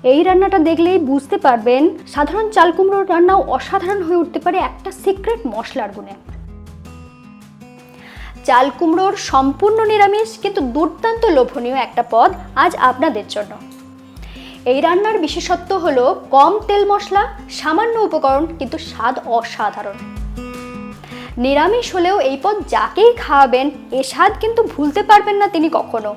এই রান্নাটা দেখলেই বুঝতে পারবেন সাধারণ চাল কুমড়োর রান্নাও অসাধারণ হয়ে উঠতে পারে একটা সিক্রেট মশলার গুণে। চাল কুমড়োর সম্পূর্ণ নিরামিষ কিন্তু দুর্দান্ত লোভনীয় একটা পদ আজ আপনাদের জন্য। এই রান্নার বিশেষত্ব হলো কম তেল মশলা, সামান্য উপকরণ, কিন্তু স্বাদ অসাধারণ। নিরামিষ হলেও এই পদ যাকেই খাওয়াবেন এ স্বাদ কিন্তু ভুলতে পারবেন না তিনি কখনো।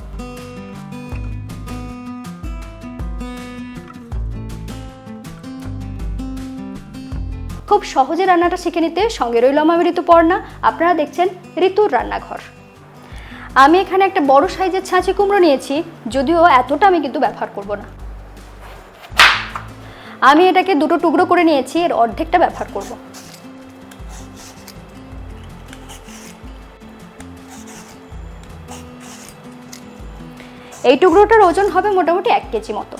খুব সহজে রান্নাটা শিখে নিতে সঙ্গে রইল আমি ঋতুপর্ণা। আপনারা দেখছেন ঋতুর রান্নাঘর। আমি এখানে একটা বড় সাইজের ছাঁচি কুমড়ো নিয়েছি, যদিও এতটা আমি কিন্তু ব্যবহার করব না। আমি এটাকে দুটো টুকরো করে নিয়েছি, এর অর্ধেকটা ব্যবহার করব। এই টুকরোটার ওজন হবে মোটামুটি 1 কেজি মতো।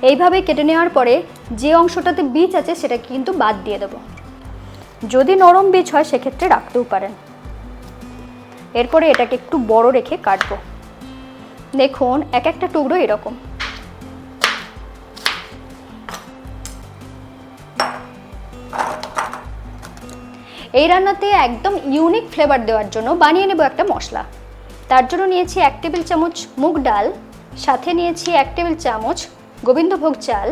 এইভাবে কেটে নেওয়ার পরে যে অংশটাতে বীজ আছে সেটা কিন্তু বাদ দিয়ে দেব। যদি নরম বীজ হয় সেক্ষেত্রে রাখতেও পারেন। এরপরে এটাকে একটু বড় রেখে কাটবো। দেখুন এক একটা টুকরো এরকম। এই রান্নাতে একদম ইউনিক ফ্লেভার দেওয়ার জন্য বানিয়ে নেব একটা মশলা। তার জন্য নিয়েছি 1 টেবিল চামচ মুগ ডাল, সাথে নিয়েছি 1 টেবিল চামচ গোবিন্দভোগ চাল।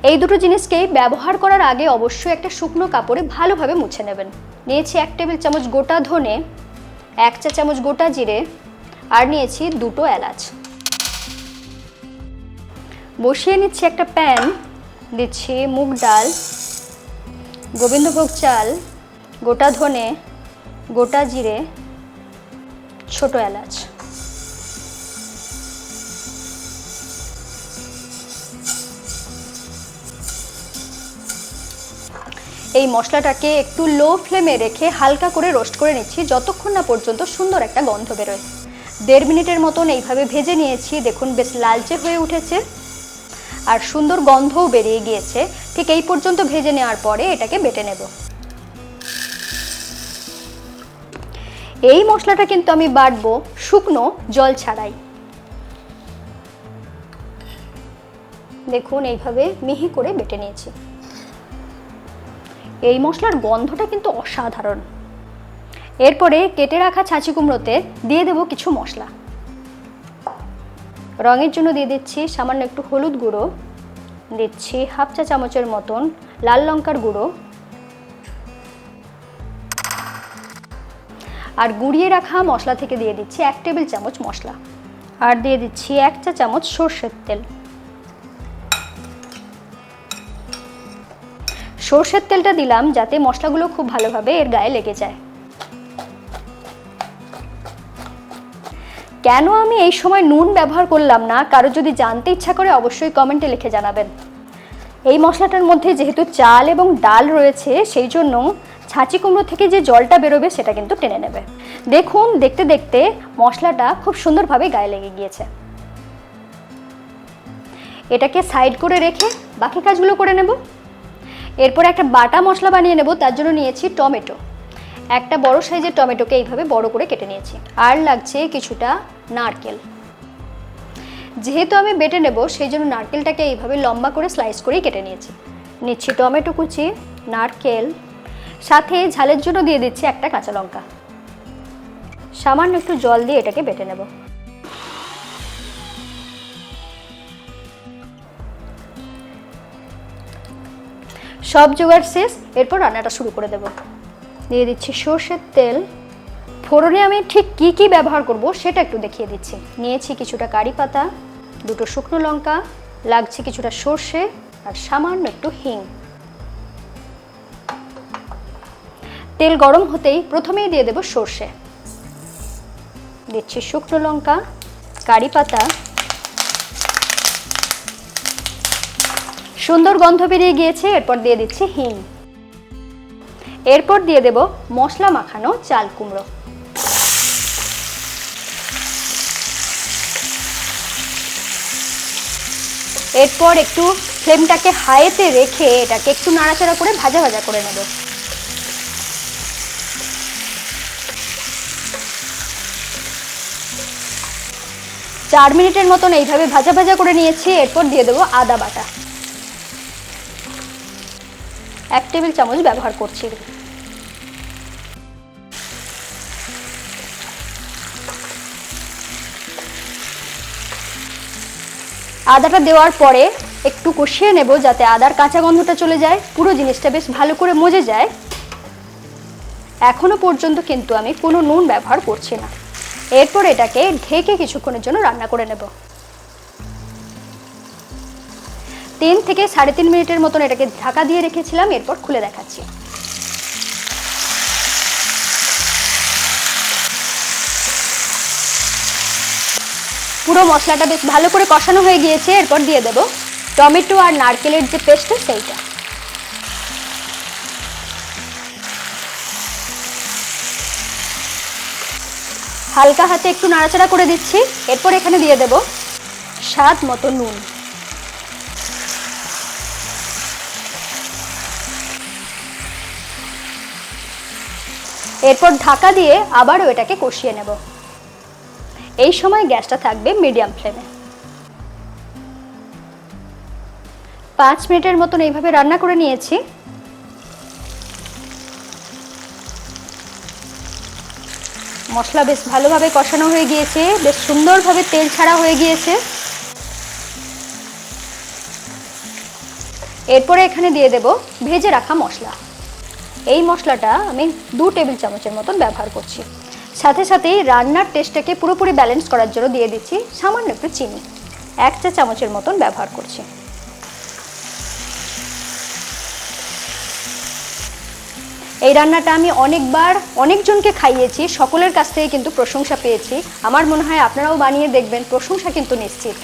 এই দুটো জিনিসকেই ব্যবহার করার আগে অবশ্যই একটা শুকনো কাপড়ে ভালোভাবে মুছে নেবেন। নিয়েছি 1 টেবিল চামচ গোটা ধনে, 1 চা চামচ গোটা জিরে, আর নিয়েছি 2টো এলাচ। বসিয়ে নিচ্ছি একটা প্যান, দিচ্ছি মুগ ডাল, গোবিন্দভোগ চাল, গোটা ধনে, গোটা জিরে, ছোট এলাচ। এই মশলাটাকে একটু লো ফ্লেমে রেখে হালকা করে রোস্ট করে নিচ্ছি যতক্ষণ না পর্যন্ত সুন্দর একটা গন্ধ বেরোয়। 1.5 মিনিটের মতন এইভাবে ভেজে নিয়েছি। দেখুন বেশ লালচে হয়ে উঠেছে আর সুন্দর গন্ধও বেরিয়ে গিয়েছে। ঠিক এই পর্যন্ত ভেজে নেওয়ার পরে এটাকে বেটে নেব। এই মশলাটা কিন্তু আমি বাটবো শুকনো, জল ছাড়াই। দেখুন এইভাবে মিহি করে বেটে নিয়েছি। এই মশলার গন্ধটা কিন্তু অসাধারণ। এরপরে কেটে রাখা ছাঁচি কুমড়োতে দিয়ে দেব কিছু মশলা। রঙের জন্য দিয়ে দিচ্ছি সামান্য একটু হলুদ গুঁড়ো, দিচ্ছি 1/2 চা চামচের মতন লাল লঙ্কার গুঁড়ো, আর গুঁড়িয়ে রাখা মশলা থেকে দিয়ে দিচ্ছি 1 টেবিল চামচ মশলা, আর দিয়ে দিচ্ছি 1 চা চামচ সরষের তেল। সরষের তেলটা দিলাম যাতে মশলাগুলো খুব ভালোভাবে এর গায়ে লেগে যায়। কেন আমি এই সময় নুন ব্যবহার করলাম না, কারো যদি জানতে ইচ্ছা করে অবশ্যই কমেন্টে লিখে জানাবেন। এই মশলাটার মধ্যে যেহেতু চাল এবং ডাল রয়েছে সেই জন্য ছাঁচি কুমড়ো থেকে যে জলটা বেরোবে সেটা কিন্তু টেনে নেবে। দেখুন দেখতে দেখতে মশলাটা খুব সুন্দরভাবে গায়ে লেগে গিয়েছে। এটাকে সাইড করে রেখে বাকি কাজগুলো করে নেব। এরপর একটা বাটা মশলা বানিয়ে নেব। তার জন্য নিয়েছি টমেটো, একটা বড় সাইজের টমেটোকে এইভাবে বড় করে কেটে নিয়েছি। আর লাগছে কিছুটা নারকেল। যেহেতু আমি বেটে নেব সেই জন্য নারকেলটাকে এইভাবে লম্বা করে স্লাইস করেই কেটে নিয়েছি। নিচ্ছি টমেটো কুচি, নারকেল, সাথে ঝালের জন্য দিয়ে দিচ্ছি একটা কাঁচা লঙ্কা। সামান্য একটু জল দিয়ে এটাকে বেটে নেব। সব জোগাড় শেষ। এরপর রান্নাটা শুরু করে দেব। দিয়ে দিচ্ছি সরষের তেল। ফোড়নে আমি ঠিক কি কি ব্যবহার করব সেটা একটু দেখিয়ে দিচ্ছি। নিয়েছি কিছুটা কারি পাতা, 2টো শুকনো লঙ্কা, লাগছে কিছুটা সর্ষে আর সামান্য একটু হিং। তেল গরম হতেই প্রথমেই দিয়ে দেব সর্ষে, দিচ্ছি শুকনো লঙ্কা, কারি পাতা। সুন্দর গন্ধ বেরিয়ে গিয়েছে। এরপর দিয়ে দিচ্ছি হিং। এরপর দিয়ে দেব মশলা মাখানো চাল কুমড়ো। এরপর একটু ফ্লেমটাকে হাইতে রেখে এটাকে একটু নাড়াচাড়া করে ভাজা ভাজা করে নেব। 4 মিনিটের মতন এইভাবে ভাজা ভাজা করে নিয়েছি। এরপর দিয়ে দেবো আদা বাটা, 1 টেবিল চামচ ব্যবহার করছি। আদাটা দেওয়ার পরে একটু কষিয়ে নেব যাতে আদার কাঁচা গন্ধটা চলে যায়, পুরো জিনিসটা বেশ ভালো করে মজে যায়। এখনো পর্যন্ত কিন্তু আমি কোনো নুন ব্যবহার করছি না। এরপর এটাকে ঢেকে কিছুক্ষণের জন্য রান্না করে নেব। 3 থেকে 3.5 মিনিটের মতন এটাকে ঢাকা দিয়ে রেখেছিলাম। এরপর খুলে দেখাচ্ছি। পুরো মশলাটা বেশ ভালো করে কষানো হয়ে গিয়েছে। এরপর দিয়ে দেব টমেটো আর নারকেলের যে পেস্ট সেইটা। হালকা হাতে একটু নাড়াচাড়া করে দিচ্ছি। এরপর এখানে দিয়ে দেব স্বাদ মতো নুন। এরপর ঢাকা দিয়ে আবারও এটাকে কষিয়ে নেব। এই সময় গ্যাসটা থাকবে মিডিয়াম ফ্লেমে। 5 মিনিটের মতন এইভাবে রান্না করে নিয়েছি। মশলা বেশ ভালোভাবে কষানো হয়ে গিয়েছে, বেশ সুন্দরভাবে তেল ছাড়া হয়ে গিয়েছে। এরপরে এখানে দিয়ে দেব ভেজে রাখা মশলা। এই মশলাটা আমি 2 টেবিল চামচের মতন ব্যবহার করছি। সাথে সাথেই রান্নার টেস্টটাকে পুরোপুরি ব্যালেন্স করার জন্য দিয়ে দিচ্ছি সামান্য একটু চিনি, 1 চা চামচের মতন ব্যবহার করছি। এই রান্নাটা আমি অনেকবার অনেকজনকে খাইয়েছি, সকলের কাছ থেকে কিন্তু প্রশংসা পেয়েছি। আমার মনে হয় আপনারাও বানিয়ে দেখবেন, প্রশংসা কিন্তু নিশ্চিত।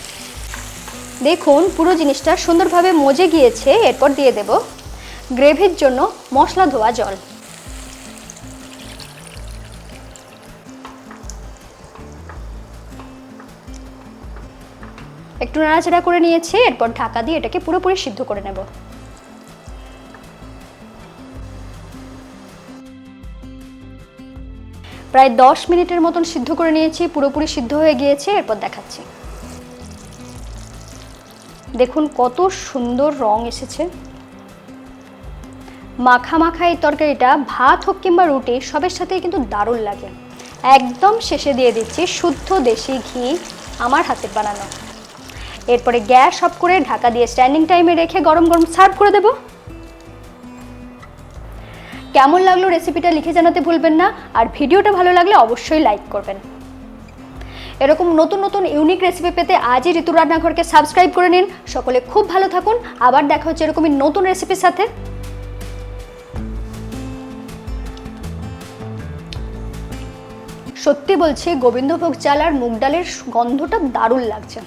দেখুন পুরো জিনিসটা সুন্দরভাবে মজে গিয়েছে। এরপর দিয়ে দেব গ্রেভির জন্য মশলা ধোয়া জল। একটু নাড়াচাড়া করে নিয়েছি। এরপর ঢাকা দিয়ে এটাকে পুরোপুরি সিদ্ধ করে নেব। প্রায় 10 মিনিটের মতন সিদ্ধ করে নিয়েছি, পুরোপুরি সিদ্ধ হয়ে গিয়েছে। এরপর দেখাচ্ছি। দেখুন কত সুন্দর রং এসেছে। মাখা মাখা এই তরকারিটা ভাত হোক কিংবা রুটি সবের সাথেই কিন্তু দারুণ লাগে। একদম শেষে দিয়ে দিচ্ছি শুদ্ধ দেশি ঘি, আমার হাতের বানানো। এরপরে গ্যাস অফ করে ঢাকা দিয়ে স্ট্যান্ডিং টাইমে রেখে গরম গরম সার্ভ করে দেব। কেমন লাগলো রেসিপিটা লিখে জানাতে ভুলবেন না। আর ভিডিওটা ভালো লাগলে অবশ্যই লাইক করবেন। এরকম নতুন নতুন ইউনিক রেসিপি পেতে আজই ঋতুর রান্নাঘরকে সাবস্ক্রাইব করে নিন। সকলে খুব ভালো থাকুন। আবার দেখা হচ্ছে এরকমই নতুন রেসিপির সাথে। সত্যি বলছি, গোবিন্দভোগ চাল আর মুগ ডালের গন্ধটা দারুণ লাগছে।